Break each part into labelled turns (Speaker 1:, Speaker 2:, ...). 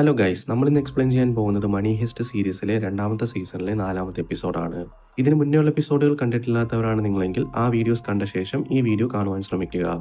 Speaker 1: Hello guys, നമ്മളിന്ന് explain ചെയ്യാൻ പോകുന്നത് മണി ഹെസ്റ്റ് സീരീസിലെ രണ്ടാമത്തെ സീസണിലെ 4ാമത്തെ എപ്പിസോഡാണ്. ഇതിന് മുന്നേയുള്ള എപ്പിസോഡുകൾ കണ്ടിട്ടില്ലാത്തവരാണ് നിങ്ങളെങ്കിൽ ആ വീഡിയോസ് കണ്ട ശേഷം ഈ വീഡിയോ കാണുവാൻ ശ്രമിക്കുക.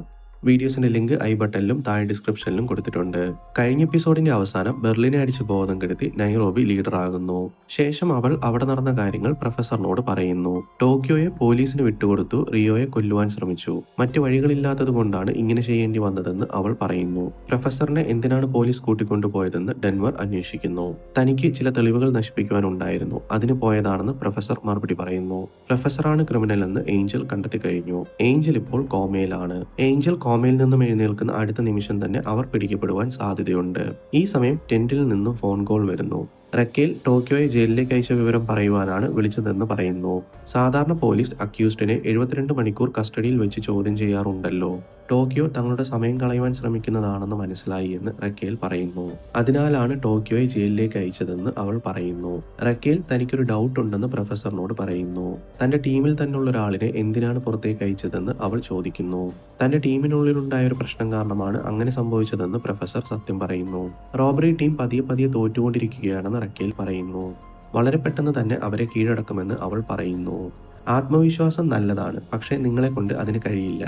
Speaker 1: വീഡിയോസിന്റെ ലിങ്ക് ഐ ബട്ടണിലും താഴെ ഡിസ്ക്രിപ്ഷനിലും കൊടുത്തിട്ടുണ്ട്. കഴിഞ്ഞ എപ്പിസോഡിന്റെ അവസാനം ബെർലിനെ അടിച്ച് ബോധം കെടുത്തി നൈറോബി ലീഡർ ആകുന്നു. ശേഷം അവൾ അവിടെ നടന്ന കാര്യങ്ങൾ പ്രൊഫസറിനോട് പറയുന്നു. ടോക്കിയോയെ പോലീസിന് വിട്ടുകൊടുത്തു റിയോയെ കൊല്ലുവാൻ ശ്രമിച്ചു. മറ്റു വഴികളില്ലാത്തത് കൊണ്ടാണ് ഇങ്ങനെ ചെയ്യേണ്ടി വന്നതെന്ന് അവൾ പറയുന്നു. പ്രൊഫസറിനെ എന്തിനാണ് പോലീസ് കൂട്ടിക്കൊണ്ടുപോയതെന്ന് ഡെൻവർ അന്വേഷിക്കുന്നു. തനിക്ക് ചില തെളിവുകൾ നശിപ്പിക്കുവാനുണ്ടായിരുന്നു, അതിന് പോയതാണെന്ന് പ്രൊഫസർ മറുപടി പറയുന്നു. പ്രൊഫസറാണ് ക്രിമിനൽ എന്ന് ഏഞ്ചൽ കണ്ടെത്തി കഴിഞ്ഞു. ഏഞ്ചൽ ഇപ്പോൾ കോമയിലാണ്. ഏഞ്ചൽ കോമയിൽ നിന്നും എഴുന്നേൽക്കുന്ന അടുത്ത നിമിഷം തന്നെ അവർ പിടിക്കപ്പെടുവാൻ സാധ്യതയുണ്ട്. ഈ സമയം ടെന്റിൽ നിന്നും ഫോൺ കോൾ വരുന്നു. റക്കേൽ ടോക്കിയോയെ ജയിലിലേക്ക് അയച്ച വിവരം പറയുവാനാണ് വിളിച്ചതെന്ന് പറയുന്നു. സാധാരണ പോലീസ് അക്യൂസ്ഡിനെ 72 മണിക്കൂർ കസ്റ്റഡിയിൽ വെച്ച് ചോദ്യം ചെയ്യാറുണ്ടല്ലോ. ടോക്കിയോ തങ്ങളുടെ സമയം കളയുവാൻ ശ്രമിക്കുന്നതാണെന്ന് മനസ്സിലായി എന്ന് റക്കേൽ പറയുന്നു. അതിനാലാണ് ടോക്കിയോയെ ജയിലിലേക്ക് അയച്ചതെന്ന് അവൾ പറയുന്നു. റക്കേൽ തനിക്കൊരു ഡൗട്ട് ഉണ്ടെന്ന് പ്രൊഫസറിനോട് പറയുന്നു. തന്റെ ടീമിൽ തന്നെയുള്ള ഒരാളിനെ എന്തിനാണ് പുറത്തേക്ക് അയച്ചതെന്ന് അവൾ ചോദിക്കുന്നു. തന്റെ ടീമിനുള്ളിലുണ്ടായ ഒരു പ്രശ്നം കാരണമാണ് അങ്ങനെ സംഭവിച്ചതെന്ന് പ്രൊഫസർ സത്യം പറയുന്നു. റോബറി ടീം പതിയെ തോറ്റുകൊണ്ടിരിക്കുകയാണെന്ന് റക്കേൽ പറയുന്നു. വളരെ പെട്ടെന്ന് തന്നെ അവരെ കീഴടക്കുമെന്ന് അവൾ പറയുന്നു. ആത്മവിശ്വാസം നല്ലതാണ്, പക്ഷേ നിങ്ങളെ കൊണ്ട് അതിന് കഴിയില്ല.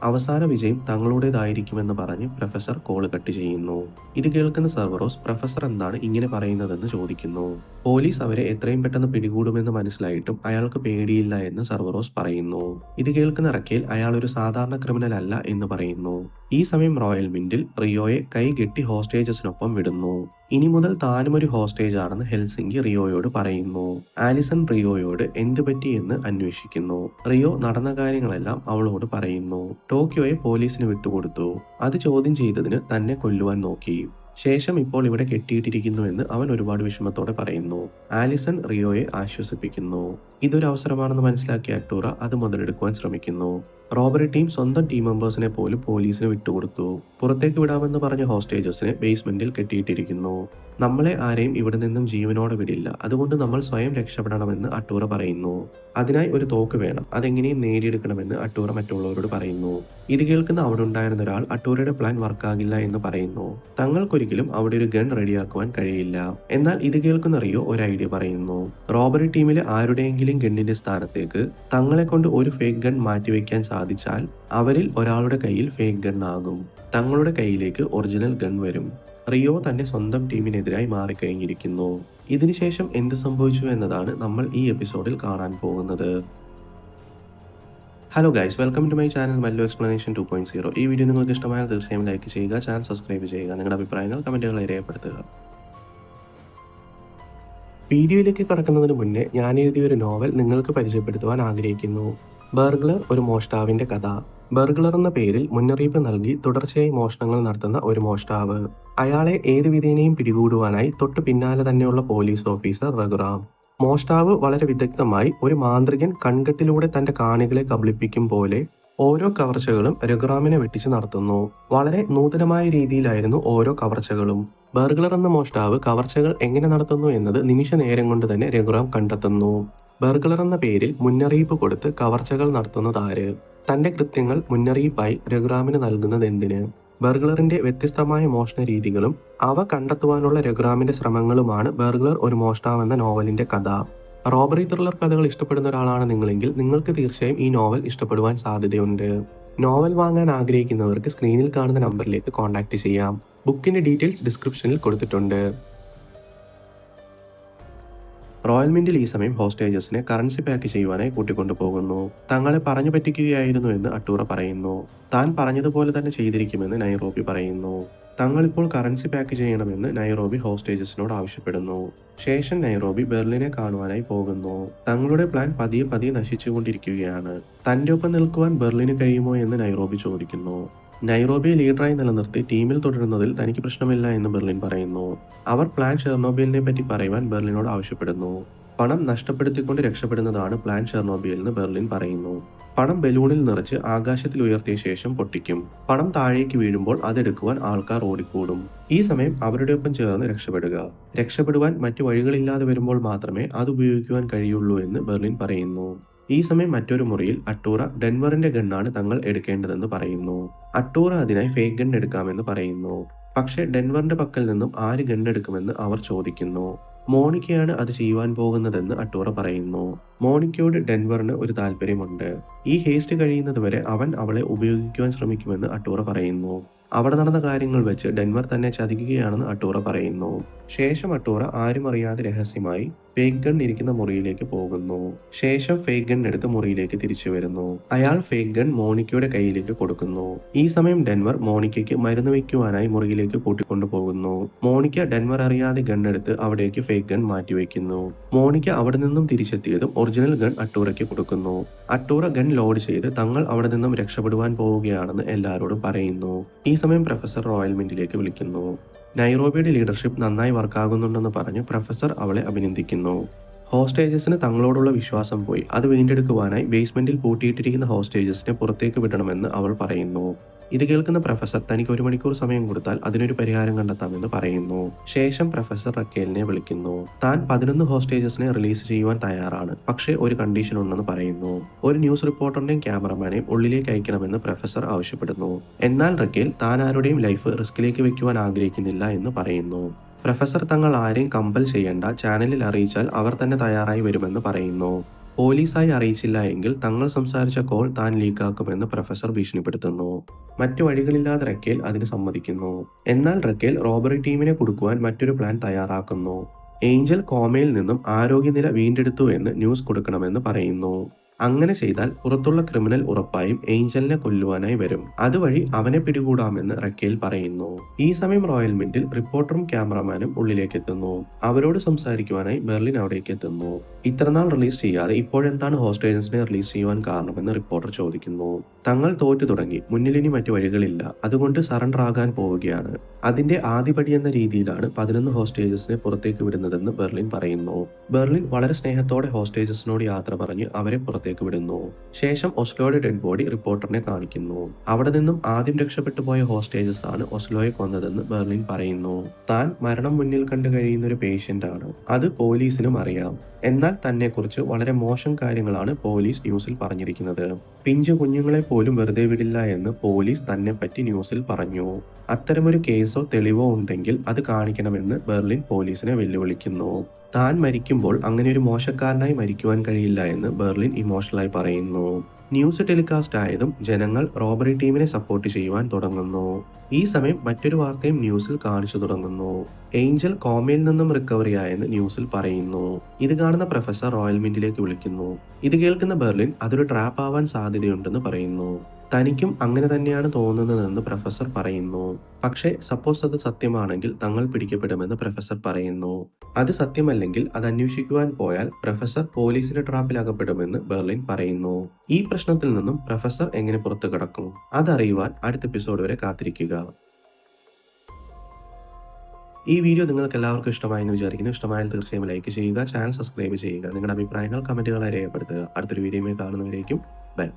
Speaker 1: അവസാന വിജയം തങ്ങളുടേതായിരിക്കുമെന്ന് പറഞ്ഞ് പ്രൊഫസർ കോള് കട്ട് ചെയ്യുന്നു. ഇത് കേൾക്കുന്ന സർവറോസ് പ്രൊഫസർ എന്താണ് ഇങ്ങനെ പറയുന്നതെന്ന് ചോദിക്കുന്നു. പോലീസ് അവരെ എത്രയും പെട്ടെന്ന് പിടികൂടുമെന്ന് മനസ്സിലായിട്ടും അയാൾക്ക് പേടിയില്ല എന്ന് സർവറോസ് പറയുന്നു. ഇത് കേൾക്കുന്ന റക്കേൽ അയാൾ ഒരു സാധാരണ ക്രിമിനൽ അല്ല എന്ന് പറയുന്നു. ഈ സമയം റോയൽ മിന്റിൽ റിയോയെ കൈകെട്ടി ഹോസ്റ്റേജസിനൊപ്പം വിടുന്നു. ഇനി മുതൽ താനും ഒരു ഹോസ്റ്റേജ് ആണെന്ന് ഹെൽസിങ്കി റിയോയോട് പറയുന്നു. ആലിസൺ റിയോയോട് എന്ത് പറ്റി എന്ന് അന്വേഷിക്കുന്നു. റിയോ നടന്ന കാര്യങ്ങളെല്ലാം അവളോട് പറയുന്നു. ടോക്കിയോയെ പോലീസിന് വിട്ടുകൊടുത്തു. അത് ചോദ്യം ചെയ്തതിന് തന്നെ കൊല്ലുവാൻ നോക്കി. ശേഷം ഇപ്പോൾ ഇവിടെ കെട്ടിയിട്ടിരിക്കുന്നുവെന്ന് അവൻ ഒരുപാട് വിഷമത്തോടെ പറയുന്നു. ആലിസൺ റിയോയെ ആശ്വസിപ്പിക്കുന്നു. ഇതൊരു അവസരമാണെന്ന് മനസ്സിലാക്കിയ അട്ടൂറ അത് മുതലെടുക്കുവാൻ ശ്രമിക്കുന്നു. റോബറി ടീം സ്വന്തം ടീം മെമ്പേഴ്സിനെ പോലും പോലീസിന് വിട്ടുകൊടുത്തു. പുറത്തേക്ക് വിടാമെന്ന് പറഞ്ഞ ഹോസ്റ്റേജസിനെ ബേസ്മെന്റിൽ കെട്ടിയിട്ടിരിക്കുന്നു. നമ്മളെ ആരെയും ഇവിടെ നിന്നും ജീവനോടെ വിടില്ല, അതുകൊണ്ട് നമ്മൾ സ്വയം രക്ഷപ്പെടണമെന്ന് അട്ടൂറ പറയുന്നു. അതിനായി ഒരു തോക്ക് വേണം, അതെങ്ങനെയും നേടിയെടുക്കണമെന്ന് അട്ടൂറ മറ്റുള്ളവരോട് പറയുന്നു. ഇത് കേൾക്കുന്ന അവിടെ ഉണ്ടായിരുന്ന ഒരാൾ അട്ടൂറയുടെ പ്ലാൻ വർക്കാകില്ല എന്ന് പറയുന്നു. തങ്ങൾക്കൊരിക്കലും അവിടെ ഒരു ഗൺ റെഡിയാക്കുവാൻ കഴിയില്ല. എന്നാൽ ഇത് കേൾക്കുന്ന റിയോ ഒരു ഐഡിയ പറയുന്നു. റോബറി ടീമിലെ ആരുടെയെങ്കിലും ഗണ്ണിന്റെ സ്ഥാനത്തേക്ക് തങ്ങളെ കൊണ്ട് ഒരു ഫേക്ക് ഗൺ മാറ്റിവെക്കാൻ സാധിച്ചാൽ അവരിൽ ഒരാളുടെ കയ്യിൽ ഫേക്ക് ഗൺ ആകും. തങ്ങളുടെ കയ്യിലേക്ക് ഒറിജിനൽ ഗൺ വരും. റിയോ തന്നെ സ്വന്തം ടീമിനെതിരായി മാറിക്കഴിഞ്ഞിരിക്കുന്നു. ഇതിനുശേഷം എന്ത് സംഭവിച്ചു എന്നതാണ് നമ്മൾ ഈ എപ്പിസോഡിൽ കാണാൻ പോകുന്നത്. Hello guys, welcome to my channel Mallu explanation 2.0. ഈ വീഡിയോ നിങ്ങൾക്ക് ഇഷ്ടമായാൽ തീർച്ചയായും ലൈക്ക് ചെയ്യുക, ചാനൽ സബ്സ്ക്രൈബ് ചെയ്യുക, നിങ്ങളുടെ അഭിപ്രായങ്ങൾ കമന്റുകളായി രേഖപ്പെടുത്തുക. വീഡിയോയിലേക്ക് കടക്കുന്നതിന് മുന്നേ ഞാൻ എഴുതിയ ഒരു നോവൽ നിങ്ങൾക്ക് പരിചയപ്പെടുത്തുവാൻ ആഗ്രഹിക്കുന്നു. ബർഗ്ലർ, ഒരു മോഷ്ടാവിന്റെ കഥ. ബർഗ്ലർ എന്ന പേരിൽ മുന്നറിയിപ്പ് നൽകി തുടർച്ചയായി മോഷണങ്ങൾ നടത്തുന്ന ഒരു മോഷ്ടാവ്. അയാളെ ഏത് വിധേനയും പിടികൂടുവാനായി തൊട്ടു പിന്നാലെ തന്നെയുള്ള പോലീസ് ഓഫീസർ രഘുറാം. മോഷ്ടാവ് വളരെ വിദഗ്ധമായി ഒരു മാന്ത്രികൻ കൺകെട്ടിലൂടെ തന്റെ കാണികളെ കബളിപ്പിക്കും പോലെ ഓരോ കവർച്ചകളും രഘുറാമിനെ വെട്ടിച്ച് നടത്തുന്നു. വളരെ നൂതനമായ രീതിയിലായിരുന്നു ഓരോ കവർച്ചകളും. ബർഗ്ലർ എന്ന മോഷ്ടാവ് കവർച്ചകൾ എങ്ങനെ നടത്തുന്നു എന്നത് നിമിഷ നേരം കൊണ്ട് തന്നെ രഘുറാം കണ്ടെത്തുന്നു. ബർഗ്ലർ എന്ന പേരിൽ മുന്നറിയിപ്പ് കൊടുത്ത് കവർച്ചകൾ നടത്തുന്നത് ആര്? തന്റെ കൃത്യങ്ങൾ മുന്നറിയിപ്പായി രഘുറാമിന് നൽകുന്നത് എന്തിന്? ബർഗ്ലറിന്റെ വ്യത്യസ്തമായ മോഷണ രീതികളും അവ കണ്ടെത്തുവാനുള്ള രഘുറാമിന്റെ ശ്രമങ്ങളുമാണ് ബർഗ്ലർ, ഒരു മോഷ്ടാവ് എന്ന നോവലിന്റെ കഥ. റോബറി ത്രില്ലർ കഥകൾ ഇഷ്ടപ്പെടുന്ന ഒരാളാണ് നിങ്ങളെങ്കിൽ നിങ്ങൾക്ക് തീർച്ചയായും ഈ നോവൽ ഇഷ്ടപ്പെടുവാൻ സാധ്യതയുണ്ട്. നോവൽ വാങ്ങാൻ ആഗ്രഹിക്കുന്നവർക്ക് സ്ക്രീനിൽ കാണുന്ന നമ്പറിലേക്ക് കോൺടാക്ട് ചെയ്യാം. ബുക്കിന്റെ ഡീറ്റെയിൽസ് ഡിസ്ക്രിപ്ഷനിൽ കൊടുത്തിട്ടുണ്ട്. റോയൽ മിന്റിൽ ഈ സമയം ഹോസ്റ്റേജസിനെ കറൻസി പാക്ക് ചെയ്യുവാനായി കൂട്ടിക്കൊണ്ടുപോകുന്നു. തങ്ങളെ പറഞ്ഞു പറ്റിക്കുകയായിരുന്നു എന്ന് അട്ടൂറ പറയുന്നു. താൻ പറഞ്ഞതുപോലെ തന്നെ ചെയ്തിരിക്കുമെന്ന് നൈറോബി പറയുന്നു. തങ്ങളിപ്പോൾ കറൻസി പാക്ക് ചെയ്യണമെന്ന് നൈറോബി ഹോസ്റ്റേജസിനോട് ആവശ്യപ്പെടുന്നു. ശേഷം നൈറോബി ബെർലിനെ കാണുവാനായി പോകുന്നു. തങ്ങളുടെ പ്ലാൻ പതിയെ നശിച്ചുകൊണ്ടിരിക്കുകയാണ്. തന്റെ ഒപ്പം നിൽക്കുവാൻ ബെർലിന് കഴിയുമോ എന്ന് നൈറോബി ചോദിക്കുന്നു. നൈറോബിയെ ലീഡറായി നിലനിർത്തി ടീമിൽ തുടരുന്നതിൽ തനിക്ക് പ്രശ്നമില്ല എന്ന് ബെർലിൻ പറയുന്നു. അവർ പ്ലാൻ ഷെർണോബിലിനെ പറ്റി പറയുവാൻ ബെർലിനോട് ആവശ്യപ്പെടുന്നു. പണം നഷ്ടപ്പെടുത്തിക്കൊണ്ട് രക്ഷപ്പെടുന്നതാണ് പ്ലാൻ ഷെർണോബിൽ എന്ന് ബെർലിൻ പറയുന്നു. പണം ബലൂണിൽ നിറച്ച് ആകാശത്തിൽ ഉയർത്തിയ ശേഷം പൊട്ടിക്കും. പണം താഴേക്ക് വീഴുമ്പോൾ അതെടുക്കുവാൻ ആൾക്കാർ ഓടിക്കൂടും. ഈ സമയം അവരുടെ ഒപ്പം ചേർന്ന് രക്ഷപ്പെടുവാൻ മറ്റു വഴികളില്ലാതെ വരുമ്പോൾ മാത്രമേ അത് ഉപയോഗിക്കുവാൻ കഴിയുള്ളൂ എന്ന് ബെർലിൻ പറയുന്നു. ഈ സമയം മറ്റൊരു മുറിയിൽ അട്ടൂറ ഡെൻവറിന്റെ ഗണ്ണാണ് തങ്ങൾ എടുക്കേണ്ടതെന്ന് പറയുന്നു. അട്ടൂറ അതിനായി ഫേക്ക് ഗൺ എടുക്കാമെന്ന് പറയുന്നു. പക്ഷേ ഡെൻവറിന്റെ പക്കൽ നിന്നും ആര് ഗണ്ണെടുക്കുമെന്ന് അവർ ചോദിക്കുന്നു. മോണിക്കയാണ് അത് ചെയ്യുവാൻ പോകുന്നതെന്ന് അട്ടൂറ പറയുന്നു. മോണിക്കയോട് ഡെൻവറിന് ഒരു താല്പര്യമുണ്ട്. ഈ ഹേസ്റ്റ് കഴിയുന്നതുവരെ അവൻ അവളെ ഉപയോഗിക്കുവാൻ ശ്രമിക്കുമെന്ന് അട്ടൂറ പറയുന്നു. അവിടെ നടന്ന കാര്യങ്ങൾ വെച്ച് ഡെൻവർ തന്നെ ചതിക്കുകയാണെന്ന് അട്ടൂറ പറയുന്നു. ശേഷം അട്ടൂറ ആരും അറിയാതെ രഹസ്യമായി ഫേക്ക് ഗൺ ഇരിക്കുന്ന മുറിയിലേക്ക് പോകുന്നു. ശേഷം ഫേക്ക് ഗൺ എടുത്ത് മുറിയിലേക്ക് തിരിച്ചു വരുന്നു. അയാൾ ഫേക്ക് ഗൺ മോണിക്കയുടെ കയ്യിലേക്ക് കൊടുക്കുന്നു. ഈ സമയം ഡെൻവർ മോണിക്കയ്ക്ക് മരുന്ന് വെക്കുവാനായി മുറിയിലേക്ക് കൂട്ടിക്കൊണ്ടു പോകുന്നു. മോണിക്ക ഡെൻവർ അറിയാതെ ഗൺ എടുത്ത് അവിടേക്ക് ഫേക്ക് ഗൺ മാറ്റിവെക്കുന്നു. മോണിക്ക അവിടെ നിന്നും തിരിച്ചെത്തിയതും ഒറിജിനൽ ഗൺ അട്ടൂറയ്ക്ക് കൊടുക്കുന്നു. അട്ടൂറ ഗൺ ലോഡ് ചെയ്ത് തങ്ങൾ അവിടെ നിന്നും രക്ഷപ്പെടുവാൻ പോവുകയാണെന്ന് എല്ലാവരോടും പറയുന്നു. ഈ സമയം പ്രൊഫസർ റോയൽ മിന്റിലേക്ക് വിളിക്കുന്നു. നൈറോബിയുടെ ലീഡർഷിപ്പ് നന്നായി വർക്കാകുന്നുണ്ടെന്ന് പറഞ്ഞ് പ്രൊഫസർ അവളെ അഭിനന്ദിക്കുന്നു. ഹോസ്റ്റേജസിന് തങ്ങളോടുള്ള വിശ്വാസം പോയി. അത് വീണ്ടെടുക്കുവാനായി ബേസ്മെന്റിൽ പൂട്ടിയിട്ടിരിക്കുന്ന ഹോസ്റ്റേജസിനെ പുറത്തേക്ക് വിടണമെന്ന് അവൾ പറയുന്നു. ഇത് കേൾക്കുന്ന പ്രൊഫസർ തനിക്ക് 1 മണിക്കൂർ സമയം കൊടുത്താൽ അതിനൊരു പരിഹാരം കണ്ടെത്താമെന്ന് പറയുന്നു. ശേഷം പ്രൊഫസർ റക്കേലിനെ വിളിക്കുന്നു. താൻ 11 ഹോസ്റ്റേജസിനെ റിലീസ് ചെയ്യുവാൻ തയ്യാറാണ്, പക്ഷേ ഒരു കണ്ടീഷൻ ഉണ്ടെന്ന് പറയുന്നു. ഒരു ന്യൂസ് റിപ്പോർട്ടറിനെയും ക്യാമറമാനെയും ഉള്ളിലേക്ക് അയക്കണമെന്ന് പ്രൊഫസർ ആവശ്യപ്പെടുന്നു. എന്നാൽ റക്കേൽ താൻ ആരുടെയും ലൈഫ് റിസ്കിലേക്ക് വെക്കുവാൻ ആഗ്രഹിക്കുന്നില്ല എന്ന് പറയുന്നു. പ്രൊഫസർ തങ്ങൾ ആരെയും കമ്പൽ ചെയ്യേണ്ട, ചാനലിൽ അറിയിച്ചാൽ അവർ തന്നെ തയ്യാറായി വരുമെന്ന് പറയുന്നു. പോലീസായി അറിയിച്ചില്ല എങ്കിൽ തങ്ങൾ സംസാരിച്ച കോൾ താൻ ലീക്കാക്കുമെന്ന് പ്രൊഫസർ ഭീഷണിപ്പെടുത്തുന്നു. മറ്റു വഴികളില്ലാതെ റക്കേൽ അതിന് സമ്മതിക്കുന്നു. എന്നാൽ റക്കേൽ റോബറി ടീമിനെ കുടുക്കുവാൻ മറ്റൊരു പ്ലാൻ തയ്യാറാക്കുന്നു. ഏഞ്ചൽ കോമയിൽ നിന്നും ആരോഗ്യനില വീണ്ടെടുത്തു എന്ന് ന്യൂസ് കൊടുക്കണമെന്ന് പറയുന്നു. അങ്ങനെ ചെയ്താൽ പുറത്തുള്ള ക്രിമിനൽ ഉറപ്പായും ഏഞ്ചലിനെ കൊല്ലുവാനായി വരും. അതുവഴി അവനെ പിടികൂടാമെന്ന് റക്കേൽ പറയുന്നു. ഈ സമയം റോയൽ മിന്റിൽ റിപ്പോർട്ടറും ക്യാമറമാനും ഉള്ളിലേക്ക് എത്തുന്നു. അവരോട് സംസാരിക്കുവാനായി ബെർലിൻ അവിടേക്ക് എത്തുന്നു. ഇത്രനാൾ റിലീസ് ചെയ്യാതെ ഇപ്പോഴെന്താണ് ഹോസ്റ്റേജസിനെ റിലീസ് ചെയ്യുവാൻ കാരണമെന്ന് റിപ്പോർട്ടർ ചോദിക്കുന്നു. തങ്ങൾ തോറ്റു തുടങ്ങി, മുന്നിലിനി മറ്റു വഴികളില്ല, അതുകൊണ്ട് സറണ്ടർ ആകാൻ പോവുകയാണ്. അതിന്റെ ആദ്യപടി എന്ന രീതിയിലാണ് 11 ഹോസ്റ്റേജസിനെ പുറത്തേക്ക് വിടുന്നതെന്ന് ബെർലിൻ പറയുന്നു. ബെർലിൻ വളരെ സ്നേഹത്തോടെ ഹോസ്റ്റേജസിനോട് യാത്ര പറഞ്ഞ് അവരെ പുറത്തേക്ക് വിടുന്നു. ശേഷം ഒസ്ലോയുടെ ഡെഡ് ബോഡി റിപ്പോർട്ടറിനെ കാണിക്കുന്നു. അവിടെ നിന്നും ആദ്യം രക്ഷപ്പെട്ടു പോയ ഹോസ്റ്റേജസ് ആണ് ഒസ്ലോയെ കൊന്നതെന്ന് ബെർലിൻ പറയുന്നു. താൻ മരണം മുന്നിൽ കണ്ടു കഴിയുന്ന ഒരു പേഷ്യന്റ് ആണ്, അത് പോലീസിനും അറിയാം. എന്നാൽ തന്നെക്കുറിച്ച് വളരെ മോശം കാര്യങ്ങളാണ് പോലീസ് ന്യൂസിൽ പറഞ്ഞിരിക്കുന്നത്. പിഞ്ചു കുഞ്ഞുങ്ങളെ പോലും വെറുതെ വിടില്ല എന്ന് പോലീസ് തന്നെ പറ്റി ന്യൂസിൽ പറഞ്ഞു. അത്തരമൊരു കേസോ തെളിവോ ഉണ്ടെങ്കിൽ അത് കാണിക്കണമെന്ന് ബെർലിൻ പോലീസിനെ വെല്ലുവിളിക്കുന്നു. താൻ മരിക്കുമ്പോൾ അങ്ങനെ ഒരു മോശക്കാരനായി മരിക്കുവാൻ കഴിയില്ല എന്ന് ബെർലിൻ ഇമോഷണലായി പറയുന്നു. ന്യൂസ് ടെലികാസ്റ്റ് ആയതും ജനങ്ങൾ റോബറി ടീമിനെ സപ്പോർട്ട് ചെയ്യുവാൻ തുടങ്ങുന്നു. ഈ സമയം മറ്റൊരു വാർത്തയും ന്യൂസിൽ കാണിച്ചു തുടങ്ങുന്നു. ഏഞ്ചൽ കോമയിൽ നിന്നും റിക്കവറി ആയെന്ന് ന്യൂസിൽ പറയുന്നു. ഇത് കാണുന്ന പ്രൊഫസർ റോയൽ മിന്റിലേക്ക് വിളിക്കുന്നു. ഇത് കേൾക്കുന്ന ബെർലിൻ അതൊരു ട്രാപ്പ് ആവാൻ സാധ്യതയുണ്ടെന്ന് പറയുന്നു. തനിക്കും അങ്ങനെ തന്നെയാണ് തോന്നുന്നതെന്ന് പ്രൊഫസർ പറയുന്നു. പക്ഷേ സപ്പോസ് അത് സത്യമാണെങ്കിൽ തങ്ങൾ പിടിക്കപ്പെടുമെന്ന് പ്രൊഫസർ പറയുന്നു. അത് സത്യമല്ലെങ്കിൽ അത് അന്വേഷിക്കുവാൻ പോയാൽ പ്രൊഫസർ പോലീസിന്റെ ട്രാപ്പിൽ അകപ്പെടുമെന്ന് ബെർലിൻ പറയുന്നു. ഈ പ്രശ്നത്തിൽ നിന്നും പ്രൊഫസർ എങ്ങനെ പുറത്തു കടക്കും അതറിയുവാൻ അടുത്ത എപ്പിസോഡ് വരെ കാത്തിരിക്കുക. ഈ വീഡിയോ നിങ്ങൾക്ക് എല്ലാവർക്കും ഇഷ്ടമായെന്ന് വിചാരിക്കുന്നു. ഇഷ്ടമായാൽ തീർച്ചയായും ലൈക്ക് ചെയ്യുക, ചാനൽ സബ്സ്ക്രൈബ് ചെയ്യുക, നിങ്ങളുടെ അഭിപ്രായങ്ങൾ കമന്റുകളായി രേഖപ്പെടുത്തുക. അടുത്തൊരു വീഡിയോയിൽ കാണുന്നവരേക്കും ബൈ.